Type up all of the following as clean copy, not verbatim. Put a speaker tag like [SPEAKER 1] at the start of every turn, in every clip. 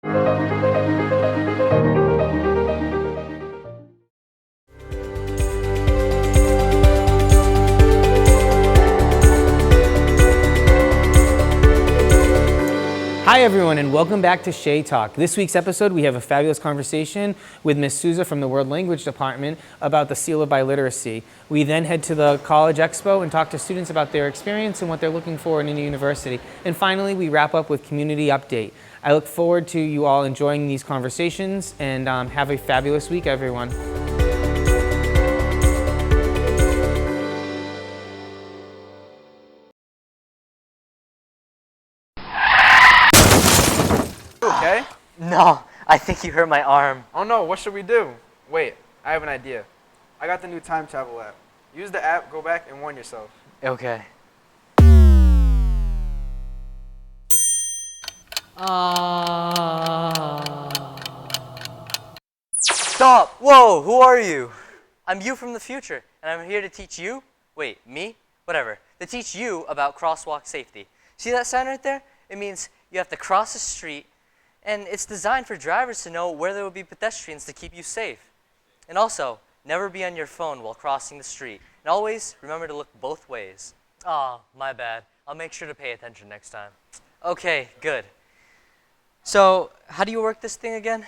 [SPEAKER 1] Hi everyone, and welcome back to Shea Talk. This week's episode, we have a fabulous conversation with Ms. Souza from the World Language Department about the Seal of Biliteracy. We then head to the College Expo and talk to students about their experience and what they're looking for in a university. And finally, we wrap up with Community Update. I look forward to you all enjoying these conversations, and have a fabulous week, everyone.
[SPEAKER 2] Okay?
[SPEAKER 3] No, I think you hurt my arm.
[SPEAKER 2] Oh no, what should we do? Wait, I have an idea. I got the new time travel app. Use the app, go back, and warn yourself.
[SPEAKER 3] Okay. Stop! Whoa, who are you? I'm you from the future, and I'm here to teach you, wait, me? Whatever. To teach you about crosswalk safety. See that sign right there? It means you have to cross the street, and it's designed for drivers to know where there will be pedestrians to keep you safe. And also, never be on your phone while crossing the street. And always remember to look both ways. Oh, my bad. I'll make sure to pay attention next time. Okay, good. So, how do you work this thing again?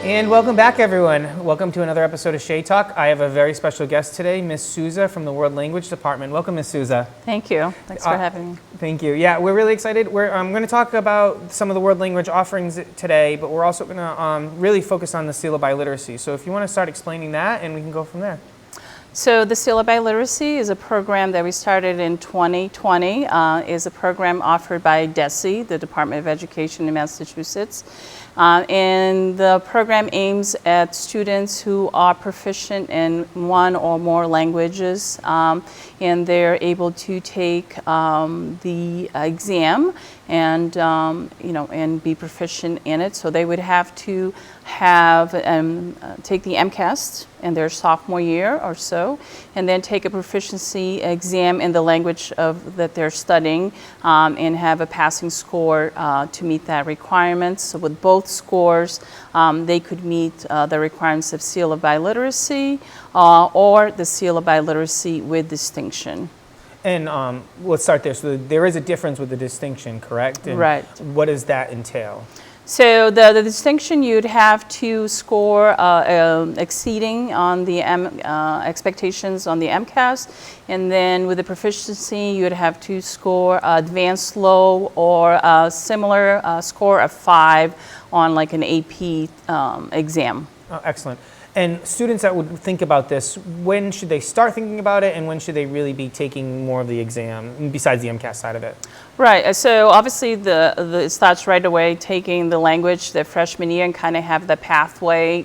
[SPEAKER 1] And welcome back, everyone. Welcome to another episode of Shea Talk. I have a very special guest today, Ms. Souza from the World Language Department. Welcome, Ms. Souza.
[SPEAKER 4] Thank you. Thanks for having me.
[SPEAKER 1] Thank you. Yeah, we're really excited. I'm going to talk about some of the world language offerings today, but we're also going to really focus on the Seal of Biliteracy. So if you want to start explaining that, and we can go from there.
[SPEAKER 4] So the Seal of Biliteracy is a program that we started in 2020. Is a program offered by DHSTV, the Department of Education in Massachusetts. And the program aims at students who are proficient in one or more languages, and they're able to take the exam and and be proficient in it. So they would have to take the MCAS in their sophomore year or so, and then take a proficiency exam in the language that they're studying, and have a passing score to meet that requirement. So with both scores, they could meet the requirements of Seal of Biliteracy or the Seal of Biliteracy with distinction.
[SPEAKER 1] And let's start there. So there is a difference with the distinction, correct? And
[SPEAKER 4] right.
[SPEAKER 1] What does that entail?
[SPEAKER 4] So the distinction, you'd have to score exceeding on the expectations on the MCAS, and then with the proficiency, you'd have to score advanced low or a similar score of 5 on like an AP exam.
[SPEAKER 1] Oh, excellent. And students that would think about this, when should they start thinking about it, and when should they really be taking more of the exam, besides the MCAS side of it?
[SPEAKER 4] Right, so obviously it starts right away taking the language the freshman year and kind of have the pathway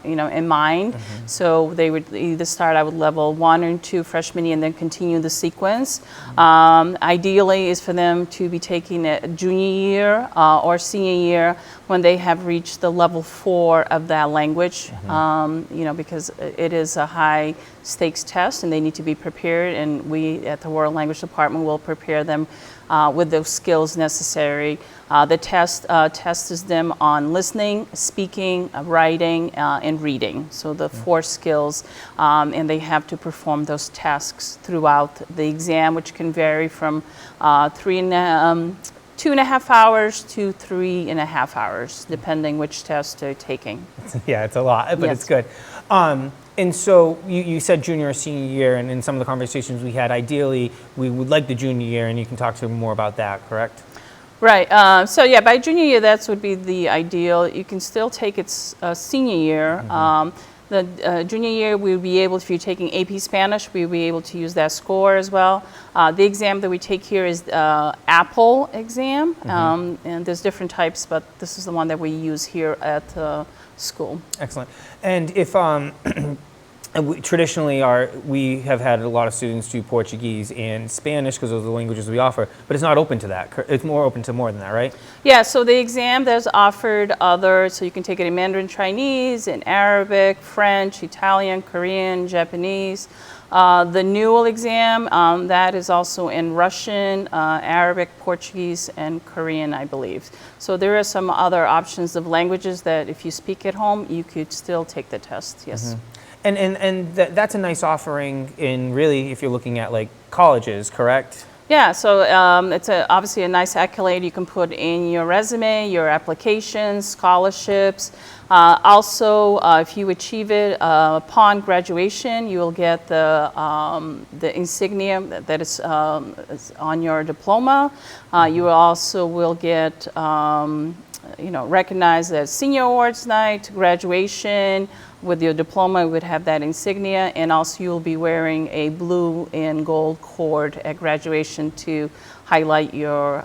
[SPEAKER 4] in mind. Mm-hmm. So they would either start out with level 1 or 2 freshman year and then continue the sequence. Mm-hmm. Ideally is for them to be taking it junior year or senior year when they have reached the level 4 of that language. Mm-hmm. Because it is a high stakes test and they need to be prepared, and we at the World Language Department will prepare them with those skills necessary. The test tests them on listening, speaking, writing, and reading. So the 4 skills, and they have to perform those tasks throughout the exam, which can vary from 2.5 hours to 3.5 hours, depending which test they're taking.
[SPEAKER 1] Yeah, it's a lot, but
[SPEAKER 4] yes.
[SPEAKER 1] It's good. And so you said junior or senior year, and in some of the conversations we had, ideally we would like the junior year, and you can talk to more about that, correct?
[SPEAKER 4] Right. So yeah, by junior year, that would be the ideal. You can still take it senior year. Mm-hmm. The junior year, we'll be able, if you're taking AP Spanish, we'll be able to use that score as well. The exam that we take here is the Apple exam, mm-hmm. And there's different types, but this is the one that we use here at school.
[SPEAKER 1] Excellent. And if And traditionally, we have had a lot of students do Portuguese and Spanish because those are the languages we offer, but it's not open to that. It's more open to more than that, right?
[SPEAKER 4] Yeah, so the exam that's offered other, so you can take it in Mandarin Chinese, in Arabic, French, Italian, Korean, Japanese. The Newell exam, that is also in Russian, Arabic, Portuguese, and Korean, I believe. So there are some other options of languages that if you speak at home, you could still take the test, yes.
[SPEAKER 1] Mm-hmm. And that's a nice offering in really if you're looking at like colleges, correct?
[SPEAKER 4] Yeah, so it's obviously a nice accolade you can put in your resume, your applications, scholarships. Also, if you achieve it upon graduation, you will get the insignia that is on your diploma. You also will get recognized as senior awards night, graduation. With your diploma, you would have that insignia, and also you'll be wearing a blue and gold cord at graduation to highlight your,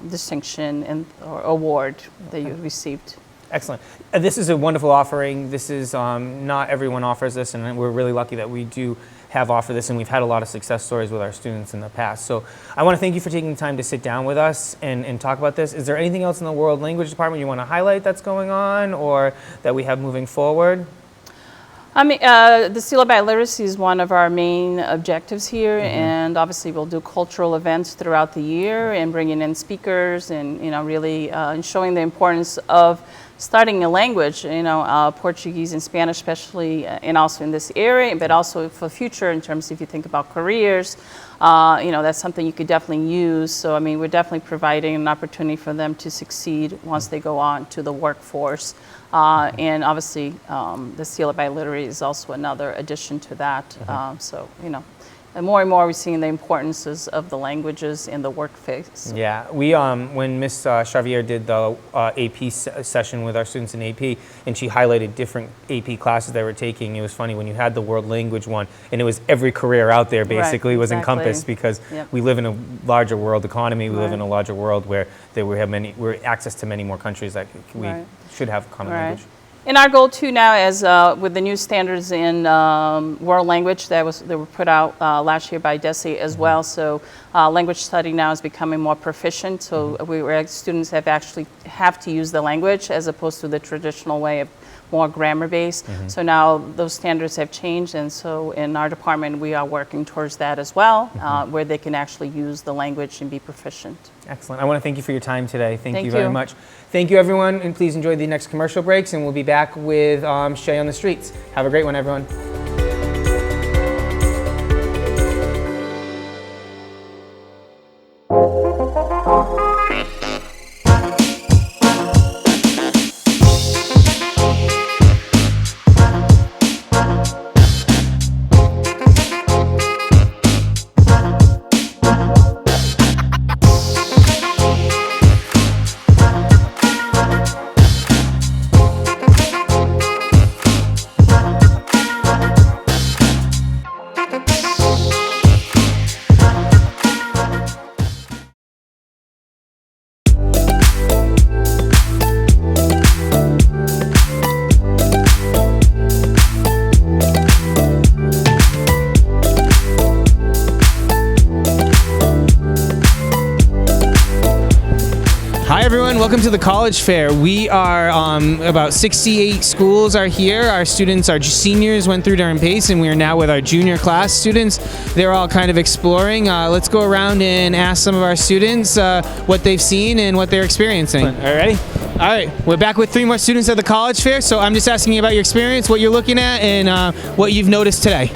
[SPEAKER 4] distinction and or award that you received.
[SPEAKER 1] Excellent. This is a wonderful offering. This is not everyone offers this, and we're really lucky that we do have offered this, and we've had a lot of success stories with our students in the past. So I want to thank you for taking the time to sit down with us and talk about this. Is there anything else in the World Language Department you want to highlight that's going on or that we have moving forward?
[SPEAKER 4] I mean, the Seal of Biliteracy is one of our main objectives here,
[SPEAKER 1] Mm-hmm.
[SPEAKER 4] and obviously we'll do cultural events throughout the year and bringing in speakers and, really showing the importance of studying a language, Portuguese and Spanish especially, and also in this area, but also for future in terms if you think about careers, that's something you could definitely use. So, I mean, we're definitely providing an opportunity for them to succeed once they go on to the workforce. And obviously, the Seal of Biliteracy is also another addition to that. And more we're seeing the importances of the languages in the workplace.
[SPEAKER 1] Yeah, we when Miss Xavier did the AP session with our students in AP, and she highlighted different AP classes they were taking. It was funny when you had the world language one, and it was every career out there basically was encompassed because we live in a larger world economy. We live in a larger world where we're access to many more countries that we should have common language.
[SPEAKER 4] And our goal too now is with the new standards in world language that were put out last year by DESE as well. So language study now is becoming more proficient. So students have to use the language as opposed to the traditional way of more grammar based. So now those standards have changed, and so in our department we are working towards that as well, where they can actually use the language and be proficient.
[SPEAKER 1] Excellent. I want to thank you for your time today. Thank you very much. Thank you, everyone, and please enjoy the next commercial breaks, and we'll be back with Shea on the Streets. Have a great one, everyone. Hi everyone, welcome to the College Fair. We are about 68 schools are here. Our students, our seniors went through during PACE, and we are now with our junior class students. They're all kind of exploring. Let's go around and ask some of our students what they've seen and what they're experiencing. All right, ready? All right, we're back with 3 more students at the College Fair. So I'm just asking you about your experience, what you're looking at, and what you've noticed today.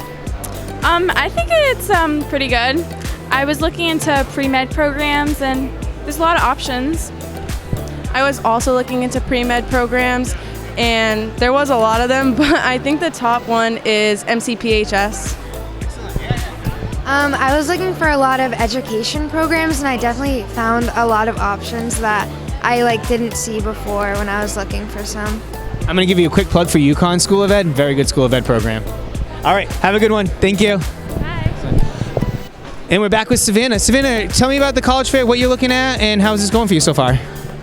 [SPEAKER 5] I think it's pretty good. I was looking into pre-med programs, and there's a lot of options.
[SPEAKER 6] I was also looking into pre-med programs, and there was a lot of them, but I think the top one is MCPHS.
[SPEAKER 7] I was looking for a lot of education programs, and I definitely found a lot of options that I didn't see before when I was looking for some.
[SPEAKER 1] I'm going to give you a quick plug for UConn School of Ed. Very good School of Ed program. All right, have a good one. Thank you.
[SPEAKER 5] Hi.
[SPEAKER 1] And we're back with Savannah. Savannah, tell me about the College Fair, what you're looking at, and how's this going for you so far?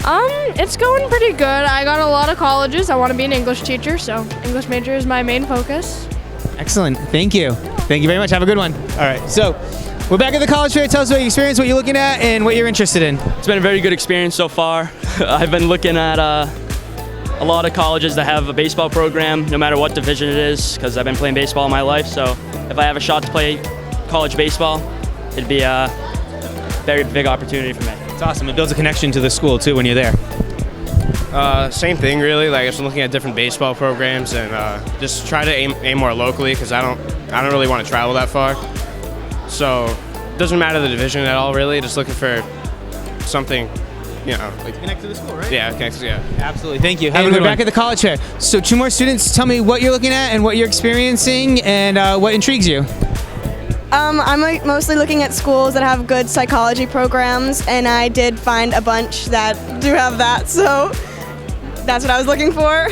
[SPEAKER 5] It's going pretty good. I got a lot of colleges. I want to be an English teacher, so English major is my main focus.
[SPEAKER 1] Excellent. Thank you. Thank you very much. Have a good one. All right. So we're back at the college fair. Tell us about your experience, what you're looking at, and what you're interested in.
[SPEAKER 8] It's been a very good experience so far. I've been looking at a lot of colleges that have a baseball program, no matter what division it is, because I've been playing baseball all my life. So if I have a shot to play college baseball, it'd be a very big opportunity for me.
[SPEAKER 1] It's awesome. It builds a connection to the school, too, when you're there.
[SPEAKER 9] Same thing, really. Like, just looking at different baseball programs and just try to aim more locally because I don't really want to travel that far. So it doesn't matter the division at all, really. Just looking for something, like
[SPEAKER 1] Connect to the school, right?
[SPEAKER 9] yeah, connects. Yeah.
[SPEAKER 1] Absolutely. Thank you. And we're back at the college fair. So 2 more students. Tell me what you're looking at and what you're experiencing and what intrigues you.
[SPEAKER 10] I'm mostly looking at schools that have good psychology programs, and I did find a bunch that do have that, so that's what I was looking for.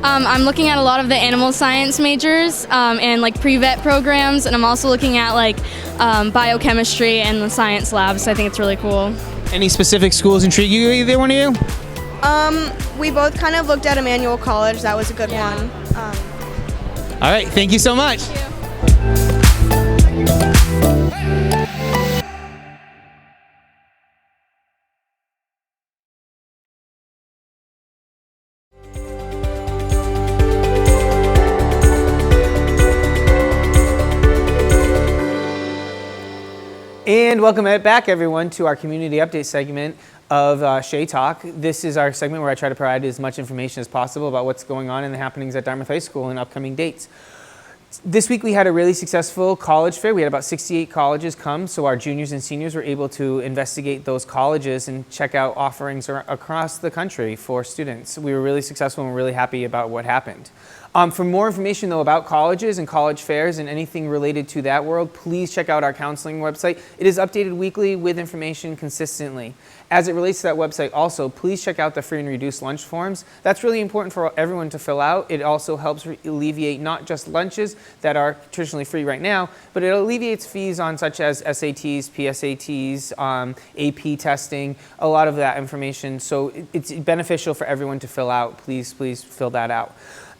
[SPEAKER 5] I'm looking at a lot of the animal science majors and like pre-vet programs, and I'm also looking at like biochemistry and the science labs. I think it's really cool.
[SPEAKER 1] Any specific schools intrigue you, either one of you?
[SPEAKER 10] We both kind of looked at Emmanuel College. That was a good one.
[SPEAKER 1] All right. Thank you so much. And welcome back, everyone, to our community update segment of Shea Talk. This is our segment where I try to provide as much information as possible about what's going on and the happenings at Dartmouth High School and upcoming dates. This week we had a really successful college fair. We had about 68 colleges come, so our juniors and seniors were able to investigate those colleges and check out offerings across the country for students. We were really successful and we're really happy about what happened. For more information, though, about colleges and college fairs and anything related to that world, please check out our counseling website. It is updated weekly with information consistently. As it relates to that website also, please check out the free and reduced lunch forms. That's really important for everyone to fill out. It also helps alleviate not just lunches that are traditionally free right now, but it alleviates fees on such as SATs, PSATs, AP testing, a lot of that information. So it's beneficial for everyone to fill out. Please fill that out.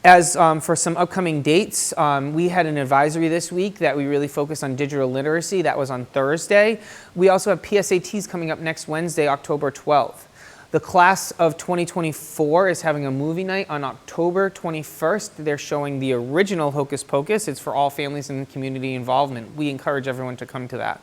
[SPEAKER 1] As for some upcoming dates, we had an advisory this week that we really focused on digital literacy. That was on Thursday. We also have PSATs coming up next Wednesday, October 12th. The class of 2024 is having a movie night on October 21st. They're showing the original Hocus Pocus. It's for all families and community involvement. We encourage everyone to come to that.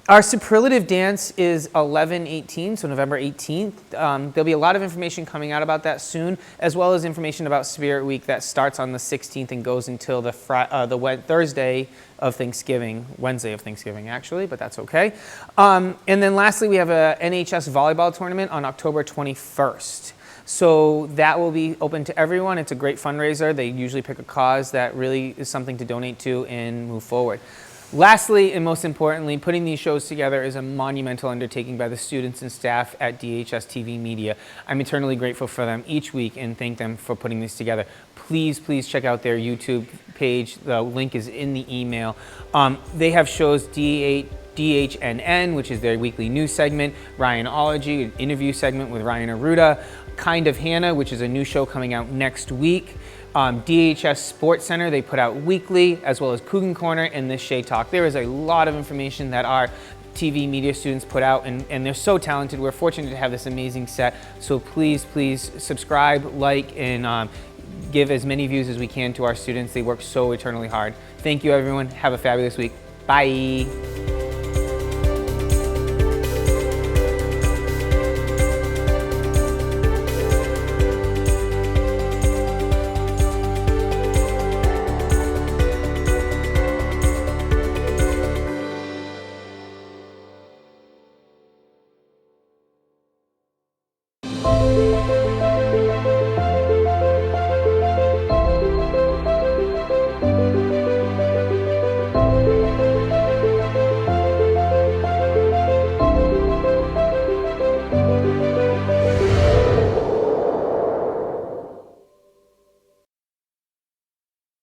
[SPEAKER 1] Our superlative dance is 11/18, so November 18th. There'll be a lot of information coming out about that soon, as well as information about Spirit Week that starts on the 16th and goes until the Thursday of Thanksgiving, Wednesday of Thanksgiving actually, but that's okay. And then lastly, we have a NHS volleyball tournament on October 21st. So that will be open to everyone. It's a great fundraiser. They usually pick a cause that really is something to donate to and move forward. Lastly, and most importantly, putting these shows together is a monumental undertaking by the students and staff at DHSTVmedia. I'm eternally grateful for them each week and thank them for putting this together. Please check out their YouTube page. The link is in the email. They have shows DHNN, which is their weekly news segment, Ryanology, an interview segment with Ryan Aruda, Kind of Hannah, which is a new show coming out next week. DHS Sports Center, they put out weekly, as well as Coogan Corner and this Shea Talk. There is a lot of information that our TV media students put out, and they're so talented. We're fortunate to have this amazing set. So please subscribe, like, and give as many views as we can to our students. They work so eternally hard. Thank you, everyone. Have a fabulous week. Bye.